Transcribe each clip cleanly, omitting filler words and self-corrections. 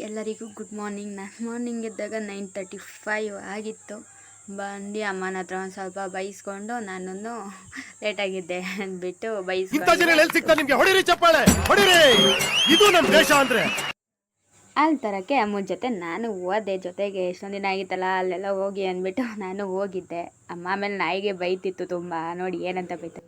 ಎಲ್ಲರಿಗೂ good morning. ನಾನು morning ಇದ್ದಾಗ 9:35 ಆಗಿತ್ತು. ಬಂದು ಅಮ್ಮನ ಹತ್ರ ಒಂದು ಸ್ವಲ್ಪ ಬೈಸ್ಕೊಂಡು ನಾನು ಲೇಟಾಗಿದ್ದೆ ಅಂದ್ಬಿಟ್ಟು ಅಲ್ಲಿ ತರಕ್ಕೆ ಅಮ್ಮನ ಜೊತೆ ನಾನು ಹೋದೆ. ಜೊತೆಗೆ ಎಷ್ಟೊಂದು ದಿನ ಆಗಿತ್ತಲ್ಲ ಅಲ್ಲೆಲ್ಲ ಹೋಗಿ ಅಂದ್ಬಿಟ್ಟು ನಾನು ಹೋಗಿದ್ದೆ. ಅಮ್ಮ ಆಮೇಲೆ ನಾಯಿಗೆ ಬೈತಿತ್ತು ತುಂಬ, ನೋಡಿ ಏನಂತ ಬೈತ.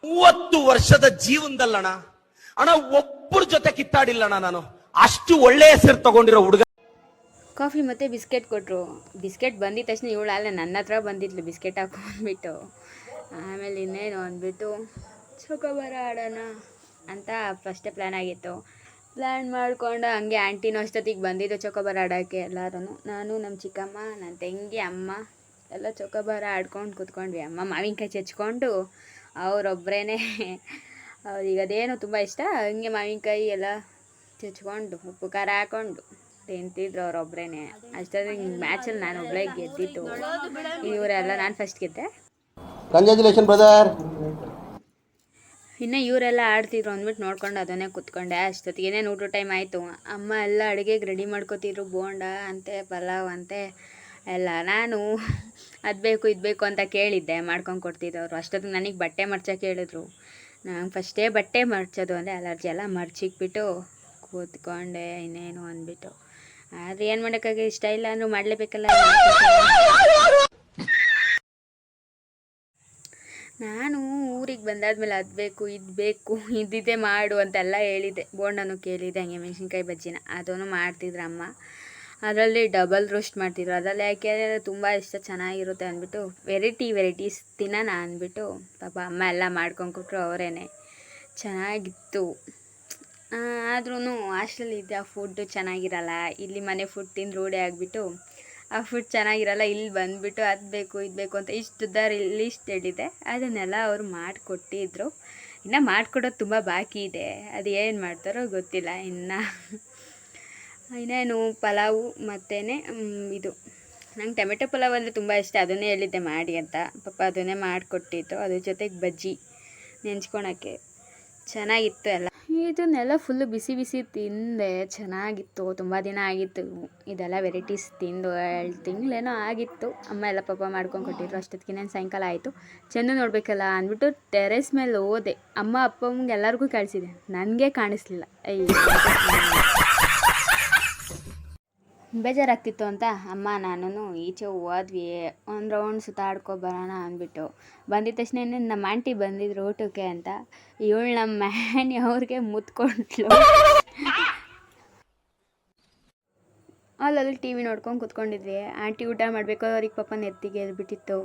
ಮೂವತ್ತು ವರ್ಷದ ಜೀವನದಲ್ಲಣ್ಣ ಒಬ್ಬರ ಜೊತೆ ಕಿತ್ತಾಡಿಲ್ಲಣ್ಣ. ನಾನು ಅಷ್ಟು ಒಳ್ಳೆ ಹೆಸರು ತಗೊಂಡಿರೋ ಹುಡುಗ. ಕಾಫಿ ಮತ್ತು ಬಿಸ್ಕೆಟ್ ಕೊಟ್ಟರು. ಬಿಸ್ಕೆಟ್ ಬಂದಿದ ತಕ್ಷಣ ಇವಳು ಅಲ್ಲೇ ನನ್ನ ಹತ್ರ ಬಂದಿದ್ಲು ಬಿಸ್ಕೆಟ್ ಹಾಕೊಂಡ್ಬಿಟ್ಟು. ಆಮೇಲೆ ಇನ್ನೇನು ಅಂದ್ಬಿಟ್ಟು ಚೊಕೊಬಾರ ಆಡೋಣ ಅಂತ ಫಸ್ಟೇ ಪ್ಲ್ಯಾನ್ ಆಗಿತ್ತು. ಪ್ಲ್ಯಾನ್ ಮಾಡಿಕೊಂಡು ಹಂಗೆ ಆಂಟಿನೂ ಅಷ್ಟೊತ್ತಿಗೆ ಬಂದಿದ್ದು ಚೊಕೊಬಾರ ಆಡೋಕ್ಕೆ. ಎಲ್ಲರೂ ನಾನು, ನಮ್ಮ ಚಿಕ್ಕಮ್ಮ, ನನ್ನ ತಂಗಿ, ಅಮ್ಮ ಎಲ್ಲ ಚೊಕೊಬಾರ ಆಡ್ಕೊಂಡು ಕೂತ್ಕೊಂಡ್ವಿ. ಅಮ್ಮ ಮಾವಿನಕಾಯಿ ಚಚ್ಕೊಂಡು ಅವರೊಬ್ಬರೇ ಅವ್ರಿಗೆ ಅದೇನು ತುಂಬ ಇಷ್ಟ, ಹಂಗೆ ಮಾವಿನಕಾಯಿ ಎಲ್ಲ ಚಚ್ಕೊಂಡು ಉಪ್ಪು ಖಾರ ಹಾಕ್ಕೊಂಡು ತಿಂತಿದ್ರು ಅವರೊಬ್ಬರೇ. ಅಷ್ಟೊತ್ತಿಗೆ ಮ್ಯಾಚಲ್ಲಿ ನಾನು ಒಬ್ಬಳೇ ಗೆದ್ದಿತ್ತು. ಇವರೆಲ್ಲ ನಾನು ಫಸ್ಟ್ ಗೆದ್ದೆ. Congratulation brother. ಇನ್ನು ಇವರೆಲ್ಲ ಆಡ್ತಿದ್ರು ಅಂದ್ಬಿಟ್ಟು ನೋಡ್ಕೊಂಡು ಅದನ್ನೇ ಕೂತ್ಕೊಂಡೆ. ಅಷ್ಟೊತ್ತಿಗೆ ಊಟ ಟೈಮ್ ಆಯಿತು. ಅಮ್ಮ ಎಲ್ಲ ಅಡುಗೆಗೆ ರೆಡಿ ಮಾಡ್ಕೋತಿದ್ರು. ಬೋಂಡ ಅಂತೆ, ಪಲಾವ್ ಅಂತೆ ಎಲ್ಲ. ನಾನು ಅದು ಬೇಕು ಇದು ಬೇಕು ಅಂತ ಕೇಳಿದ್ದೆ, ಮಾಡ್ಕೊಂಡು ಕೊಡ್ತಿದ್ದವರು. ಅಷ್ಟೊತ್ತಿಗೆ ನನಗೆ ಬಟ್ಟೆ ಮಡ್ಚೋಕೆ ಹೇಳಿದ್ರು. ನಾನು ಫಸ್ಟೇ ಬಟ್ಟೆ ಮಡ್ಚೋದು ಅಂದರೆ ಅಲರ್ಜಿ ಎಲ್ಲ ಮಡ್ಚಿಕ್ಬಿಟ್ಟು ಕೂತ್ಕೊಂಡೆ. ಇನ್ನೇನು ಅಂದ್ಬಿಟ್ಟು ಆದರೆ ಏನು ಮಾಡೋಕ್ಕಾಗಿ ಇಷ್ಟ ಇಲ್ಲ ಅಂದರೂ ಮಾಡಲೇಬೇಕಲ್ಲ. ನಾನು ಊರಿಗೆ ಬಂದಾದ್ಮೇಲೆ ಅದು ಬೇಕು ಇದು ಬೇಕು ಇದ್ದಿದ್ದೇ ಮಾಡು ಅಂತೆಲ್ಲ ಹೇಳಿದ್ದೆ. ಬೋಂಡನೂ ಕೇಳಿದ್ದೆ, ಹಂಗೆ ಮೆಣಸಿನ್ಕಾಯಿ ಬಜ್ಜಿನ ಅದನ್ನು ಮಾಡ್ತಿದ್ರು ಅಮ್ಮ. ಅದರಲ್ಲಿ ಡಬಲ್ ರೋಸ್ಟ್ ಮಾಡ್ತಿದ್ರು. ಅದರಲ್ಲಿ ಯಾಕೆ ತುಂಬ ಇಷ್ಟ, ಚೆನ್ನಾಗಿರುತ್ತೆ ಅಂದ್ಬಿಟ್ಟು ವೆರೈಟೀಸ್ ತಿನ್ನೋಣ ಅಂದ್ಬಿಟ್ಟು ಪಾಪ ಅಮ್ಮ ಎಲ್ಲ ಮಾಡ್ಕೊಂಡು ಕೊಟ್ಟರು ಅವರೇ. ಚೆನ್ನಾಗಿತ್ತು. ಆದ್ರೂ ಹಾಸ್ಟೆಲಿದ್ದೆ ಆ ಫುಡ್ಡು ಚೆನ್ನಾಗಿರಲ್ಲ. ಇಲ್ಲಿ ಮನೆ ಫುಡ್ ತಿಂದು ರೂಢಿ ಆಗಿಬಿಟ್ಟು ಆ ಫುಡ್ ಚೆನ್ನಾಗಿರಲ್ಲ. ಇಲ್ಲಿ ಬಂದುಬಿಟ್ಟು ಅದು ಬೇಕು ಇದು ಬೇಕು ಅಂತ ಇಷ್ಟುದ್ದ ಲಿಸ್ಟ್ ಹೇಳಿದೆ. ಅದನ್ನೆಲ್ಲ ಅವರು ಮಾಡಿಕೊಟ್ಟಿದ್ರು. ಇನ್ನು ಮಾಡಿಕೊಡೋದು ತುಂಬ ಬಾಕಿ ಇದೆ. ಅದು ಏನು ಮಾಡ್ತಾರೋ ಗೊತ್ತಿಲ್ಲ. ಇನ್ನೇನು ಪಲಾವು ಮತ್ತು ಇದು ನಂಗೆ ಟೊಮೆಟೊ ಪಲಾವ್ ಅಂದರೆ ತುಂಬ ಇಷ್ಟ. ಅದನ್ನೇ ಹೇಳಿದ್ದೆ ಮಾಡಿ ಅಂತ. ಪಾಪ ಅದನ್ನೇ ಮಾಡಿಕೊಟ್ಟಿತ್ತು. ಅದ್ರ ಜೊತೆಗೆ ಬಜ್ಜಿ ನೆಂಚ್ಕೊಳಕ್ಕೆ ಚೆನ್ನಾಗಿತ್ತು ಎಲ್ಲ. ಇದನ್ನೆಲ್ಲ ಫುಲ್ಲು ಬಿಸಿ ಬಿಸಿ ತಿಂದೆ. ಚೆನ್ನಾಗಿತ್ತು. ತುಂಬ ದಿನ ಆಗಿತ್ತು ಇದೆಲ್ಲ ವೆರೈಟೀಸ್ ತಿಂದು. 2 ತಿಂಗಳೇನೋ ಆಗಿತ್ತು. ಅಮ್ಮ ಎಲ್ಲ ಪಾಪ ಮಾಡ್ಕೊಂಡು ಕೊಟ್ಟಿದ್ರು. ಅಷ್ಟೊತ್ತಿಗೆ ಸಾಯಂಕಾಲ ಆಯಿತು. ಚೆಂದ ನೋಡಬೇಕಲ್ಲ ಅಂದ್ಬಿಟ್ಟು ಟೆರೆಸ್ ಮೇಲೆ ಹೋದೆ. ಅಮ್ಮ ಅಪ್ಪಂಗೆ ಎಲ್ಲರಿಗೂ ಕಾಣಿಸಿದೆ, ನನಗೆ ಕಾಣಿಸ್ಲಿಲ್ಲ. ಬೇಜಾರಾಗ್ತಿತ್ತು ಅಂತ ಅಮ್ಮ ನಾನು ಈಚೆ ಹೋದ್ವಿ. ಒಂದು ರೌಂಡ್ ಸುತ್ತಾಡ್ಕೊಬರೋಣ ಅಂದ್ಬಿಟ್ಟು ಬಂದಿದ ತಕ್ಷಣ ನಮ್ಮ ಆಂಟಿ ಬಂದಿದ್ರು ಊಟಕ್ಕೆ ಅಂತ. ಇವಳು ನಮ್ಮ ಮ್ಯಾನಿ ಅವ್ರಿಗೆ ಮುತ್ಕೊಂಡ್ಲು. ಅಲ್ಲಲ್ಲಿ ಟಿ ವಿ ನೋಡ್ಕೊಂಡು ಕೂತ್ಕೊಂಡಿದ್ವಿ. ಆಂಟಿ ಊಟ ಮಾಡಬೇಕು, ಅವ್ರಿಗೆ ಪಾಪ ನೆತ್ತಿಗೆ ಎದ್ಬಿಟ್ಟಿತ್ತು.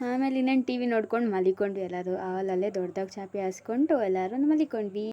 ಆಮೇಲೆ ಇನ್ನೇನು ಟಿ ವಿ ನೋಡ್ಕೊಂಡು ಮಲಿಕೊಂಡ್ವಿ ಎಲ್ಲರೂ. ಅಲ್ಲಲ್ಲೇ ದೊಡ್ಡದಾಗಿ ಚಾಪೆ ಹಾಸ್ಕೊಂಡು ಎಲ್ಲರೂ ಮಲಿಕೊಂಡ್ವಿ.